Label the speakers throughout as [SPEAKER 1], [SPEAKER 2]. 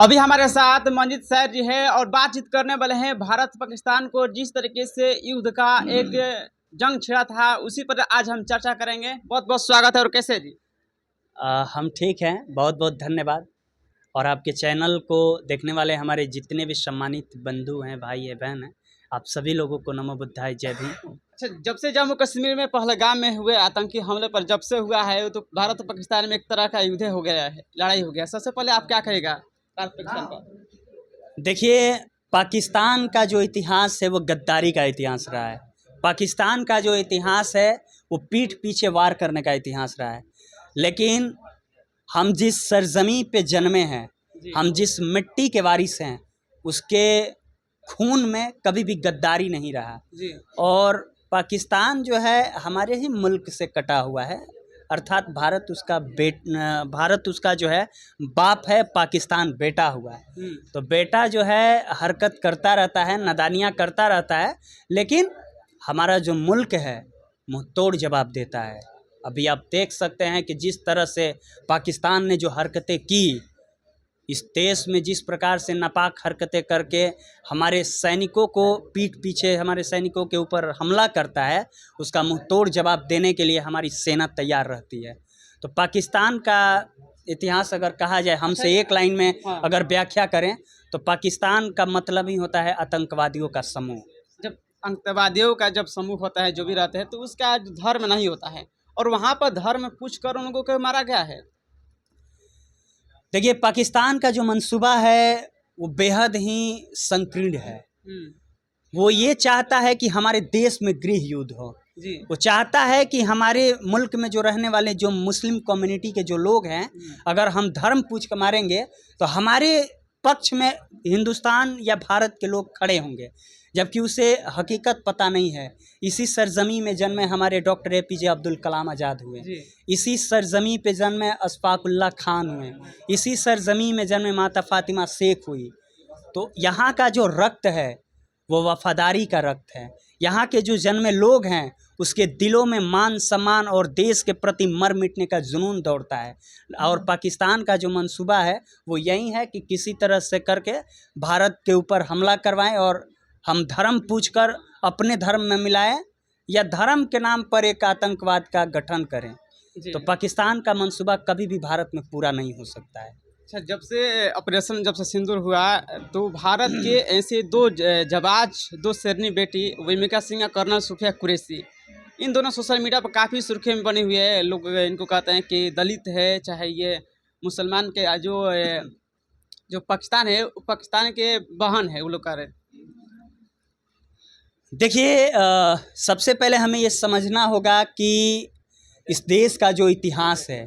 [SPEAKER 1] अभी हमारे साथ मंजित सर जी है और बातचीत करने वाले हैं भारत पाकिस्तान को जिस तरीके से युद्ध का एक जंग छिड़ा था उसी पर आज हम चर्चा करेंगे। बहुत बहुत स्वागत है। और कैसे जी?
[SPEAKER 2] हम ठीक हैं, बहुत बहुत धन्यवाद। और आपके चैनल को देखने वाले हमारे जितने भी सम्मानित बंधु हैं, भाई है, बहन हैं, आप सभी लोगों को नमो बुद्धाय, जय भीम।
[SPEAKER 1] अच्छा, जब से जम्मू कश्मीर में पहलगाम में हुए आतंकी हमले पर जब से हुआ है तो भारत और पाकिस्तान में एक तरह का युद्ध हो गया है, लड़ाई हो गया। सबसे पहले आप क्या कहेगा भारत पाकिस्तान पर?
[SPEAKER 2] देखिए, पाकिस्तान का जो इतिहास है वो गद्दारी का इतिहास रहा है। पाकिस्तान का जो इतिहास है वो पीठ पीछे वार करने का इतिहास रहा है। लेकिन हम जिस सरजमी पे जन्मे हैं, हम जिस मिट्टी के वारिस हैं, उसके खून में कभी भी गद्दारी नहीं रहा
[SPEAKER 1] जी।
[SPEAKER 2] और पाकिस्तान जो है हमारे ही मुल्क से कटा हुआ है, अर्थात भारत उसका जो है बाप है, पाकिस्तान बेटा हुआ है। तो बेटा जो है हरकत करता रहता है, नादानियाँ करता रहता है, लेकिन हमारा जो मुल्क है मुँह तोड़ जवाब देता है। अभी आप देख सकते हैं कि जिस तरह से पाकिस्तान ने जो हरकतें की, इस देश में जिस प्रकार से नापाक हरकतें करके हमारे सैनिकों को पीठ पीछे हमारे सैनिकों के ऊपर हमला करता है, उसका मुंह तोड़ जवाब देने के लिए हमारी सेना तैयार रहती है। तो पाकिस्तान का इतिहास अगर कहा जाए, हमसे एक लाइन में अगर व्याख्या करें तो पाकिस्तान का मतलब ही होता है आतंकवादियों का समूह।
[SPEAKER 1] जब आतंकवादियों का जब समूह होता है, जो भी रहते हैं, तो उसका धर्म नहीं होता है और वहाँ पर धर्म पूछ कर उन लोगों को मारा गया है।
[SPEAKER 2] देखिए, पाकिस्तान का जो मंसूबा है वो बेहद ही संकीर्ण है। वो ये चाहता है कि हमारे देश में गृह युद्ध हो
[SPEAKER 1] जी।
[SPEAKER 2] वो चाहता है कि हमारे मुल्क में जो रहने वाले जो मुस्लिम कम्युनिटी के जो लोग हैं, अगर हम धर्म पूछ कर मारेंगे तो हमारे पक्ष में हिंदुस्तान या भारत के लोग खड़े होंगे, जबकि उसे हकीकत पता नहीं है। इसी सरजमी में जन्मे हमारे डॉक्टर APJ अब्दुल कलाम आज़ाद हुए, इसी सरजमी पे जन्मे अशफाकुल्लाह खान हुए, इसी सरजमी में जन्मे माता फातिमा शेख हुई। तो यहाँ का जो रक्त है वो वफादारी का रक्त है। यहाँ के जो जन्मे लोग हैं उसके दिलों में मान सम्मान और देश के प्रति मर मिटने का जुनून दौड़ता है। और पाकिस्तान का जो मंसूबा है वो यही है कि किसी तरह से करके भारत के ऊपर हमला करवाएं और हम धर्म पूछकर अपने धर्म में मिलाएं या धर्म के नाम पर एक आतंकवाद का गठन करें। तो पाकिस्तान का मंसूबा कभी भी भारत में पूरा नहीं हो सकता है।
[SPEAKER 1] अच्छा, जब से सिंदूर हुआ तो भारत के ऐसे दो जबाज, दो शेरनी बेटी वमिका सिंह और कर्नल सुफिया कुरैशी, इन दोनों सोशल मीडिया पर काफ़ी सुर्खियों में बनी हुई है। लोग इनको कहते हैं कि दलित है, चाहे ये मुसलमान के जो पाकिस्तान है, पाकिस्तान के बहन है, वो लोग कह रहे हैं।
[SPEAKER 2] देखिए, सबसे पहले हमें ये समझना होगा कि इस देश का जो इतिहास है,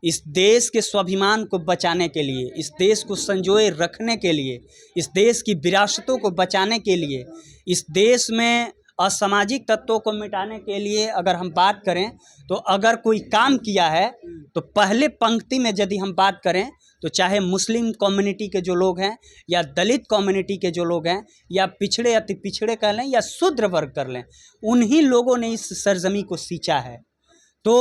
[SPEAKER 2] इस देश के स्वाभिमान को बचाने के लिए, इस देश को संजोए रखने के लिए, इस देश की विरासतों को बचाने के लिए, इस देश में असामाजिक तत्वों को मिटाने के लिए अगर हम बात करें तो अगर कोई काम किया है तो पहले पंक्ति में यदि हम बात करें तो चाहे मुस्लिम कम्युनिटी के जो लोग हैं या दलित कम्युनिटी के जो लोग हैं या पिछड़े अति पिछड़े कह लें या शूद्र वर्ग कर लें, उन्हीं लोगों ने इस सरजमी को सींचा है। तो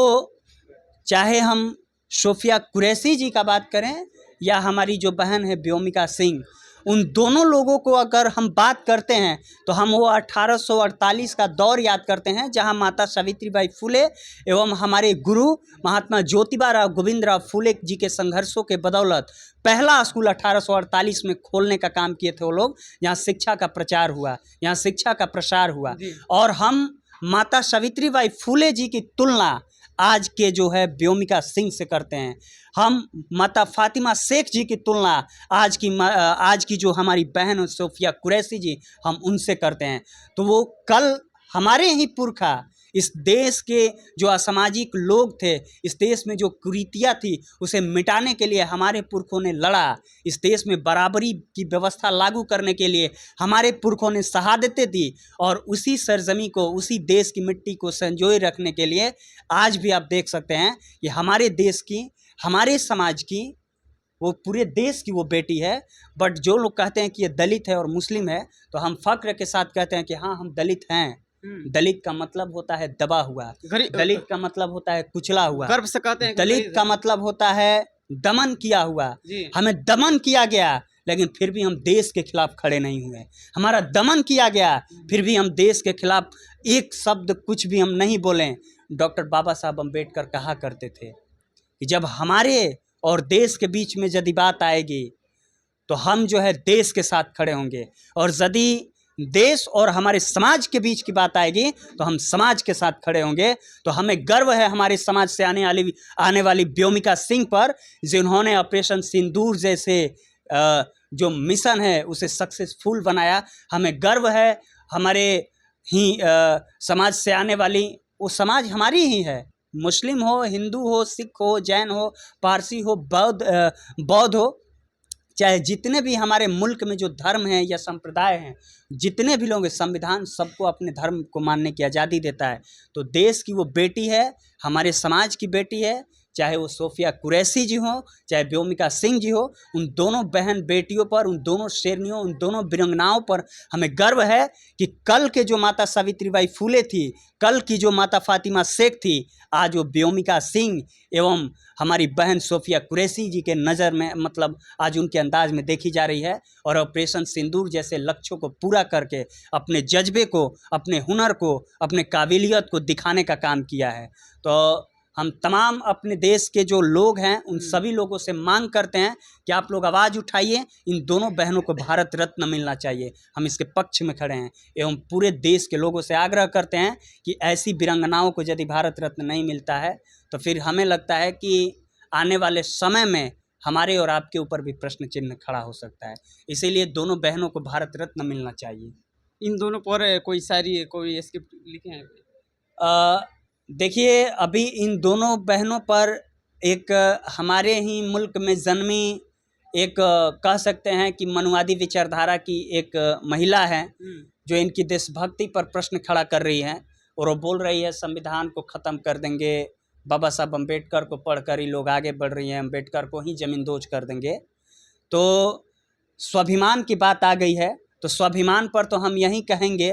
[SPEAKER 2] चाहे हम सोफिया कुरैशी जी का बात करें या हमारी जो बहन है व्योमिका सिंह, उन दोनों लोगों को अगर हम बात करते हैं तो हम वो 1848 का दौर याद करते हैं जहां माता सावित्रीबाई फुले एवं हमारे गुरु महात्मा ज्योतिबा गोविंदराव फुले जी के संघर्षों के बदौलत पहला स्कूल 1848 में खोलने का काम किए थे वो लोग, यहाँ शिक्षा का प्रचार हुआ, यहाँ शिक्षा का प्रसार हुआ। और हम माता सावित्रीबाई फुले जी की तुलना आज के जो है व्योमिका सिंह से करते हैं। हम माता फातिमा शेख जी की तुलना आज की जो हमारी बहन सोफिया कुरैशी जी, हम उनसे करते हैं। तो वो कल हमारे ही पुरखा इस देश के जो असामाजिक लोग थे, इस देश में जो कुरीतियाँ थी, उसे मिटाने के लिए हमारे पुरखों ने लड़ा। इस देश में बराबरी की व्यवस्था लागू करने के लिए हमारे पुरखों ने शहादतें दी और उसी सरजमी को, उसी देश की मिट्टी को संजोए रखने के लिए आज भी आप देख सकते हैं कि हमारे देश की, हमारे समाज की, वो पूरे देश की वो बेटी है। बट जो लोग कहते हैं कि ये दलित है और मुस्लिम है, तो हम फक्र के साथ कहते हैं कि हाँ, हम दलित हैं। दलित का मतलब होता है दबा हुआ, दलित का मतलब होता है कुचला हुआ,
[SPEAKER 1] गर्व से कहते हैं।
[SPEAKER 2] दलित का मतलब होता है दमन किया हुआ,
[SPEAKER 1] जी।
[SPEAKER 2] हमें दमन किया गया, लेकिन फिर भी हम देश के खिलाफ खड़े नहीं हुए। हमारा दमन किया गया, फिर भी हम देश के खिलाफ एक शब्द कुछ भी हम नहीं बोले। डॉक्टर बाबा साहब अम्बेडकर कहा करते थे कि जब हमारे और देश के बीच में यदि बात आएगी तो हम जो है देश के साथ खड़े होंगे, और यदि देश और हमारे समाज के बीच की बात आएगी तो हम समाज के साथ खड़े होंगे। तो हमें गर्व है हमारे समाज से आने वाली व्योमिका सिंह पर, जिन्होंने ऑपरेशन सिंदूर जैसे जो मिशन है उसे सक्सेसफुल बनाया। हमें गर्व है हमारे ही समाज से आने वाली, वो समाज हमारी ही है, मुस्लिम हो, हिंदू हो, सिख हो, जैन हो, पारसी हो, बौद्ध हो, चाहे जितने भी हमारे मुल्क में जो धर्म हैं या संप्रदाय हैं, जितने भी लोग हैं, संविधान सबको अपने धर्म को मानने की आज़ादी देता है। तो देश की वो बेटी है, हमारे समाज की बेटी है, चाहे वो सोफिया कुरैशी जी हो, चाहे व्योमिका सिंह जी हो, उन दोनों बहन बेटियों पर, उन दोनों शेरनियों, उन दोनों वीरांगनाओं पर हमें गर्व है कि कल के जो माता सावित्रीबाई फुले थी, कल की जो माता फातिमा शेख थी, आज वो व्योमिका सिंह एवं हमारी बहन सोफिया कुरैशी जी के नज़र में, मतलब आज उनके अंदाज में देखी जा रही है। और ऑपरेशन सिंदूर जैसे लक्ष्यों को पूरा करके अपने जज्बे को, अपने हुनर को, अपने काबिलियत को दिखाने का काम किया है। तो हम तमाम अपने देश के जो लोग हैं उन सभी लोगों से मांग करते हैं कि आप लोग आवाज़ उठाइए, इन दोनों बहनों को भारत रत्न मिलना चाहिए। हम इसके पक्ष में खड़े हैं एवं पूरे देश के लोगों से आग्रह करते हैं कि ऐसी वीरांगनाओं को यदि भारत रत्न नहीं मिलता है तो फिर हमें लगता है कि आने वाले समय में हमारे और आपके ऊपर भी प्रश्न चिन्ह खड़ा हो सकता है। इसीलिए दोनों बहनों को भारत रत्न मिलना चाहिए।
[SPEAKER 1] इन दोनों पर कोई शायरी, कोई स्क्रिप्ट लिखे हैं?
[SPEAKER 2] देखिए, अभी इन दोनों बहनों पर एक हमारे ही मुल्क में जन्मी एक कह सकते हैं कि मनुवादी विचारधारा की एक महिला है जो इनकी देशभक्ति पर प्रश्न खड़ा कर रही है, और वो बोल रही है संविधान को ख़त्म कर देंगे, बाबा साहब अम्बेडकर को पढ़कर ही लोग आगे बढ़ रही हैं, अम्बेडकर को ही ज़मींदोज कर देंगे। तो स्वाभिमान की बात आ गई है, तो स्वाभिमान पर तो हम यही कहेंगे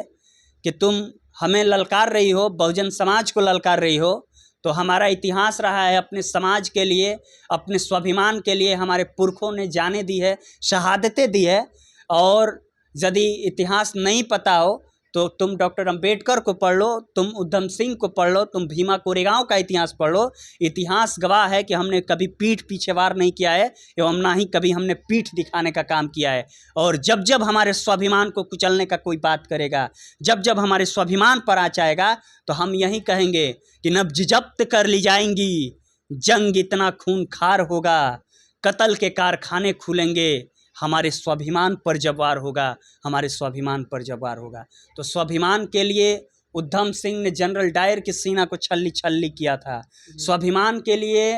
[SPEAKER 2] कि तुम हमें ललकार रही हो, बहुजन समाज को ललकार रही हो, तो हमारा इतिहास रहा है अपने समाज के लिए, अपने स्वाभिमान के लिए हमारे पुरखों ने जानें दी है, शहादतें दी है। और यदि इतिहास नहीं पता हो तो तुम डॉक्टर अंबेडकर को पढ़ लो, तुम उधम सिंह को पढ़ लो, तुम भीमा कोरेगांव का इतिहास पढ़ लो। इतिहास गवाह है कि हमने कभी पीठ पीछे वार नहीं किया है एवं ना ही कभी हमने पीठ दिखाने का काम किया है। और जब जब हमारे स्वाभिमान को कुचलने का कोई बात करेगा, जब जब हमारे स्वाभिमान पर आ जाएगा, तो हम यही कहेंगे कि नब्ज जब्त कर ली जाएंगी, जंग इतना खूनखार होगा, कत्ल के कारखाने खुलेंगे, हमारे स्वाभिमान पर जब वार होगा, हमारे स्वाभिमान पर जब वार होगा। तो स्वाभिमान के लिए उधम सिंह ने जनरल डायर के सीना को छल्ली छल्ली किया था। स्वाभिमान के लिए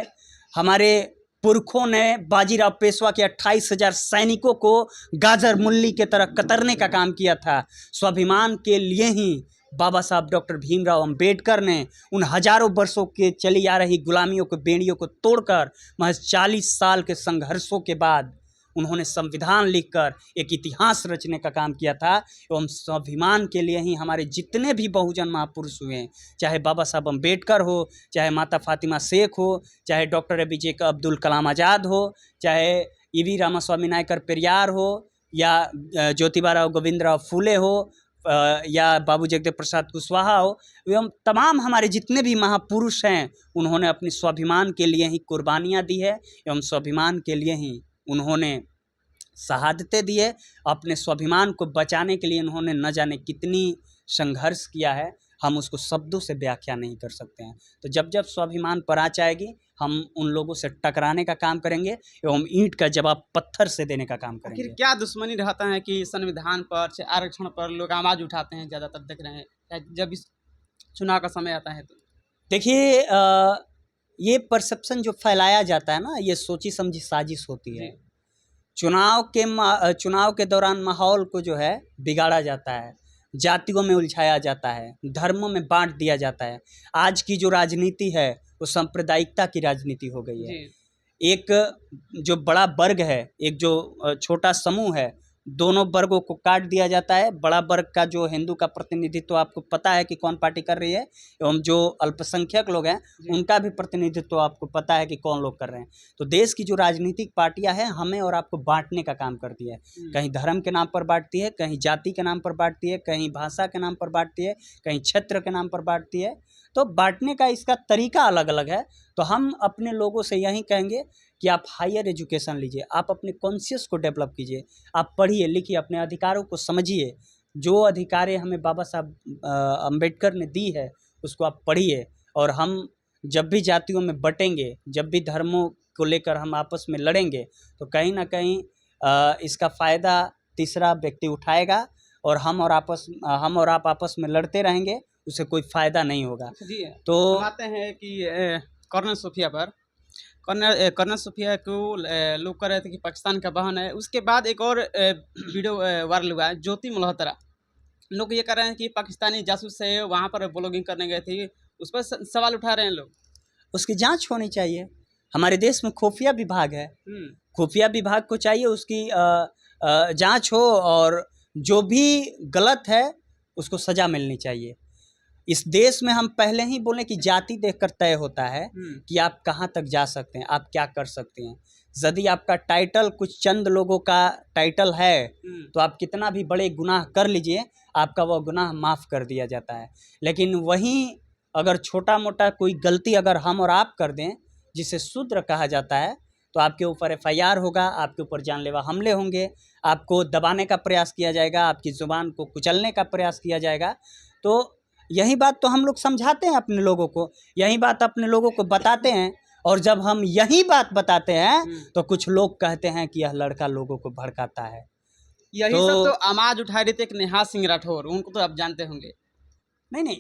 [SPEAKER 2] हमारे पुरखों ने बाजीराव पेशवा के 28,000 सैनिकों को गाजर मुल्ली के तरह कतरने का काम किया था। स्वाभिमान के लिए ही बाबा साहब डॉक्टर भीमराव अंबेडकर ने उन हजारों वर्षों के चली आ रही गुलामियों को, बेड़ियों को तोड़कर महज 40 साल के संघर्षों के बाद उन्होंने संविधान लिखकर एक इतिहास रचने का काम किया था। एवं स्वाभिमान के लिए ही हमारे जितने भी बहुजन महापुरुष हुए हैं, चाहे बाबा साहब अम्बेडकर हो, चाहे माता फातिमा शेख हो, चाहे डॉक्टर APJ अब्दुल कलाम आज़ाद हो, चाहे EV रामास्वामी नायकर पेरियार हो, या ज्योतिबा गोविंदराव फूले हो, या बाबू जगदेव प्रसाद कुशवाहा हो, एवं तमाम हमारे जितने भी महापुरुष हैं, उन्होंने अपने स्वाभिमान के लिए ही कुर्बानियाँ दी है एवं स्वाभिमान के लिए ही उन्होंने शहादतें दी है। अपने स्वाभिमान को बचाने के लिए उन्होंने न जाने कितनी संघर्ष किया है, हम उसको शब्दों से व्याख्या नहीं कर सकते हैं। तो जब जब स्वाभिमान पर आ जाएगी, हम उन लोगों से टकराने का काम करेंगे एवं ईंट का जवाब पत्थर से देने का काम करेंगे।
[SPEAKER 1] आखिर क्या दुश्मनी रहता है कि संविधान पर से आरक्षण पर लोग आवाज़ उठाते हैं, ज़्यादातर देख रहे हैं जब इस चुनाव का समय आता है? तो देखिए,
[SPEAKER 2] ये परसेप्शन जो फैलाया जाता है ना, ये सोची समझी साजिश होती है। चुनाव के दौरान माहौल को जो है बिगाड़ा जाता है, जातियों में उलझाया जाता है, धर्मों में बांट दिया जाता है। आज की जो राजनीति है वो सांप्रदायिकता की राजनीति हो गई है। एक जो बड़ा वर्ग है, एक जो छोटा समूह है, दोनों वर्गों को काट दिया जाता है। बड़ा वर्ग का जो हिंदू का प्रतिनिधित्व आपको पता है कि कौन पार्टी कर रही है, एवं जो अल्पसंख्यक लोग हैं उनका भी प्रतिनिधित्व आपको पता है कि कौन लोग कर रहे हैं। तो देश की जो राजनीतिक पार्टियां हैं हमें और आपको बांटने का काम करती है। कहीं धर्म के नाम पर बांटती है, कहीं जाति के नाम पर बांटती है, कहीं भाषा के नाम पर बांटती है, कहीं क्षेत्र के नाम पर बांटती है। तो बांटने का इसका तरीका अलग अलग है। तो हम अपने लोगों से यही कहेंगे कि आप हायर एजुकेशन लीजिए, आप अपने कॉन्शियस को डेवलप कीजिए, आप पढ़िए लिखिए, अपने अधिकारों को समझिए। जो अधिकारें हमें बाबा साहब अम्बेडकर ने दी है उसको आप पढ़िए। और हम जब भी जातियों में बटेंगे, जब भी धर्मों को लेकर हम आपस में लड़ेंगे, तो कहीं ना कहीं इसका फ़ायदा तीसरा व्यक्ति उठाएगा और हम और आप आपस में लड़ते रहेंगे, उससे कोई फ़ायदा नहीं होगा।
[SPEAKER 1] जी
[SPEAKER 2] तो
[SPEAKER 1] हम आते हैं कि कर्नल सूफिया पर। कर्नल सूफिया को लोग कह रहे थे कि पाकिस्तान का बहन है। उसके बाद एक और वीडियो वायरल हुआ है, ज्योति मल्होत्रा। लोग ये कह रहे हैं कि पाकिस्तानी जासूस है, वहाँ पर ब्लॉगिंग करने गए थे। उस पर सवाल उठा रहे हैं लोग।
[SPEAKER 2] उसकी जांच होनी चाहिए। हमारे देश में खुफिया विभाग है, खुफिया विभाग को चाहिए उसकी जांच हो, और जो भी गलत है उसको सज़ा मिलनी चाहिए। इस देश में हम पहले ही बोलें कि जाति देखकर तय होता है कि आप कहाँ तक जा सकते हैं, आप क्या कर सकते हैं। यदि आपका टाइटल कुछ चंद लोगों का टाइटल है तो आप कितना भी बड़े गुनाह कर लीजिए, आपका वह गुनाह माफ़ कर दिया जाता है। लेकिन वहीं अगर छोटा मोटा कोई गलती अगर हम और आप कर दें, जिसे शूद्र कहा जाता है, तो आपके ऊपर FIR होगा, आपके ऊपर जानलेवा हमले होंगे, आपको दबाने का प्रयास किया जाएगा, आपकी ज़ुबान को कुचलने का प्रयास किया जाएगा। तो यही बात तो हम लोग समझाते हैं अपने लोगों को, यही बात अपने लोगों को बताते हैं। और जब हम यही बात बताते हैं तो कुछ लोग कहते हैं कि यह लड़का लोगों को भड़काता है।
[SPEAKER 1] यही सब तो आवाज़ उठा रहे थे एक नेहा सिंह राठौर, उनको तो आप जानते होंगे।
[SPEAKER 2] नहीं,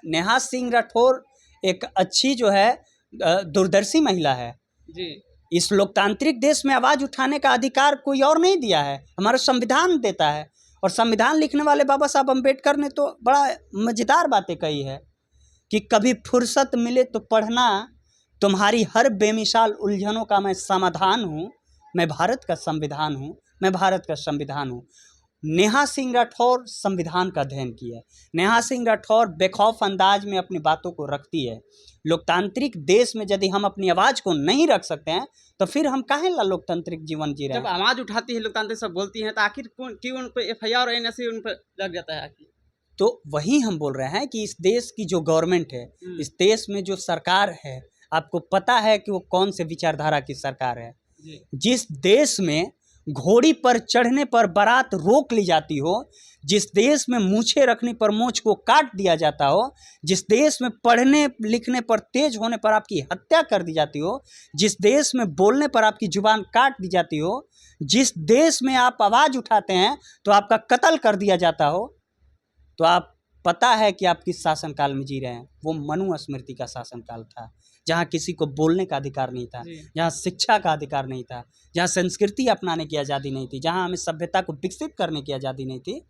[SPEAKER 2] नेहा सिंह राठौर एक अच्छी जो है दूरदर्शी महिला है
[SPEAKER 1] जी।
[SPEAKER 2] इस लोकतांत्रिक देश में आवाज़ उठाने का अधिकार कोई और नहीं दिया है, हमारा संविधान देता है। और संविधान लिखने वाले बाबा साहब अम्बेडकर ने तो बड़ा मज़ेदार बातें कही है कि कभी फुर्सत मिले तो पढ़ना, तुम्हारी हर बेमिसाल उलझनों का मैं समाधान हूँ, मैं भारत का संविधान हूँ, मैं भारत का संविधान हूँ। नेहा सिंह राठौर संविधान का अध्ययन की है। नेहा सिंह राठौर बेखौफ अंदाज में अपनी बातों को रखती है। लोकतांत्रिक देश में यदि हम अपनी आवाज़ को नहीं रख सकते हैं तो फिर हम काहे ला लोकतांत्रिक जीवन जी रहे हैं।
[SPEAKER 1] जब आवाज़ उठाती है लोकतांत्रिक सब बोलती हैं तो आखिर क्यों उन पर FIR और NSA उन पर लग जाता है आखिर?
[SPEAKER 2] तो वही हम बोल रहे हैं कि इस देश की जो गवर्नमेंट है, इस देश में जो सरकार है, आपको पता है कि वो कौन से विचारधारा की सरकार है। जिस देश में घोड़ी पर चढ़ने पर बारात रोक ली जाती हो, जिस देश में मूछें रखने पर मूछ को काट दिया जाता हो, जिस देश में पढ़ने लिखने पर तेज होने पर आपकी हत्या कर दी जाती हो, जिस देश में बोलने पर आपकी जुबान काट दी जाती हो, जिस देश में आप आवाज़ उठाते हैं तो आपका कत्ल कर दिया जाता हो, तो आप पता है कि आप किस शासनकाल में जी रहे हैं। वो मनुस्मृति का शासनकाल था, जहाँ किसी को बोलने का अधिकार नहीं था, जहाँ शिक्षा का अधिकार नहीं था, जहाँ संस्कृति अपनाने की आज़ादी नहीं थी, जहाँ हमें सभ्यता को विकसित करने की आज़ादी नहीं थी।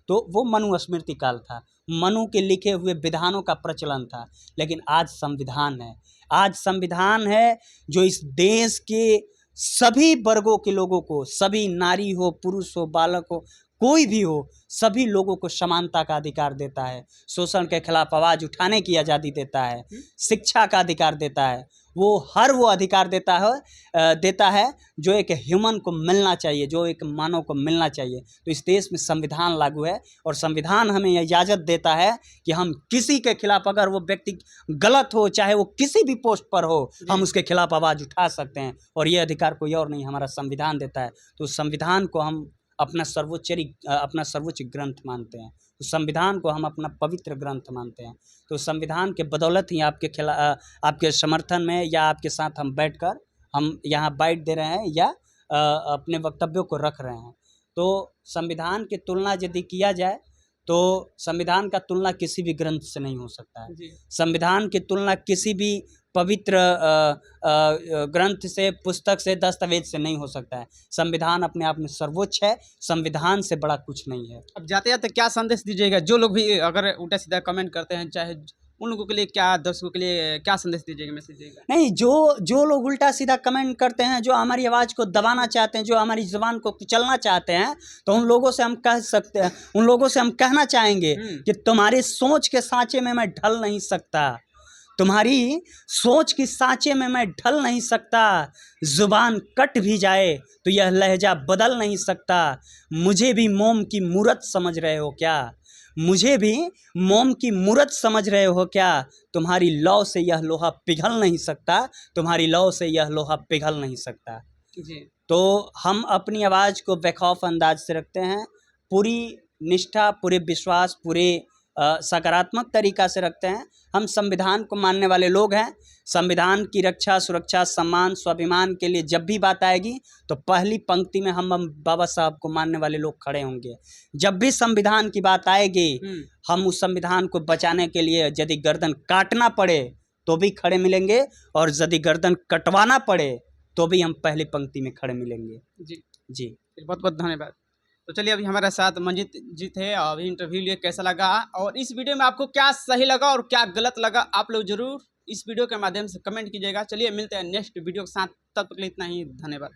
[SPEAKER 2] तो वो मनुस्मृति काल था, मनु के लिखे हुए विधानों का प्रचलन था। लेकिन आज संविधान है, आज संविधान है जो इस देश के सभी वर्गों के लोगों को, सभी नारी हो, पुरुष हो, बालक हो, कोई भी हो, सभी लोगों को समानता का अधिकार देता है, शोषण के खिलाफ आवाज़ उठाने की आज़ादी देता है, शिक्षा का अधिकार देता है। वो अधिकार देता है जो एक ह्यूमन को मिलना चाहिए, जो एक मानव को मिलना चाहिए। तो इस देश में संविधान लागू है और संविधान हमें इजाज़त देता है कि हम किसी के खिलाफ, अगर वो व्यक्ति गलत हो, चाहे वो किसी भी पोस्ट पर हो, हम उसके खिलाफ आवाज़ उठा सकते हैं। और ये अधिकार कोई और नहीं, हमारा संविधान देता है। तो संविधान को हम अपना सर्वोच्च ग्रंथ मानते हैं, तो संविधान को हम अपना पवित्र ग्रंथ मानते हैं। तो संविधान के बदौलत ही आपके समर्थन में या आपके साथ हम बैठकर हम यहाँ बाइट दे रहे हैं या अपने वक्तव्यों को रख रहे हैं। तो संविधान की तुलना यदि किया जाए तो संविधान का तुलना किसी भी ग्रंथ से नहीं हो सकता है। संविधान की तुलना किसी भी पवित्र ग्रंथ से, पुस्तक से, दस्तावेज से नहीं हो सकता है। संविधान अपने आप में सर्वोच्च है, संविधान से बड़ा कुछ नहीं है।
[SPEAKER 1] अब जाते जाते क्या संदेश दीजिएगा जो लोग भी अगर उल्टा सीधा कमेंट करते हैं, चाहे उन लोगों के लिए क्या, दर्शकों के लिए क्या संदेश दीजिएगा, मैसेज दीजिएगा?
[SPEAKER 2] नहीं, जो लोग उल्टा सीधा कमेंट करते हैं, जो हमारी आवाज़ को दबाना चाहते हैं, जो हमारी ज़ुबान को कुचलना चाहते हैं, तो उन लोगों से हम कह सकते हैं, उन लोगों से हम कहना चाहेंगे कि तुम्हारी सोच के सांचे में मैं ढल नहीं सकता, तुम्हारी सोच की सांचे में मैं ढल नहीं सकता, ज़ुबान कट भी जाए तो यह लहजा बदल नहीं सकता, मुझे भी मोम की मूरत समझ रहे हो क्या, मुझे भी मोम की मूरत समझ रहे हो क्या, तुम्हारी लौ से यह लोहा पिघल नहीं सकता, तुम्हारी लौ से यह लोहा पिघल नहीं सकता।
[SPEAKER 1] जी।
[SPEAKER 2] तो हम अपनी आवाज़ को बेखौफ अंदाज से रखते हैं, पूरी निष्ठा, पूरे विश्वास, पूरे सकारात्मक तरीक़ा से रखते हैं। हम संविधान को मानने वाले लोग हैं। संविधान की रक्षा, सुरक्षा, सम्मान, स्वाभिमान के लिए जब भी बात आएगी तो पहली पंक्ति में हम बाबा साहब को मानने वाले लोग खड़े होंगे। जब भी संविधान की बात आएगी हम उस संविधान को बचाने के लिए यदि गर्दन काटना पड़े तो भी खड़े मिलेंगे, और यदि गर्दन कटवाना पड़े तो भी हम पहली पंक्ति में खड़े मिलेंगे। जी
[SPEAKER 1] बहुत बहुत धन्यवाद। तो चलिए, अभी हमारे साथ मंजीत जी थे, अभी इंटरव्यू लिए कैसा लगा और इस वीडियो में आपको क्या सही लगा और क्या गलत लगा, आप लोग जरूर इस वीडियो के माध्यम से कमेंट कीजिएगा। चलिए मिलते हैं नेक्स्ट वीडियो के साथ, तब तक के लिए इतना ही, धन्यवाद।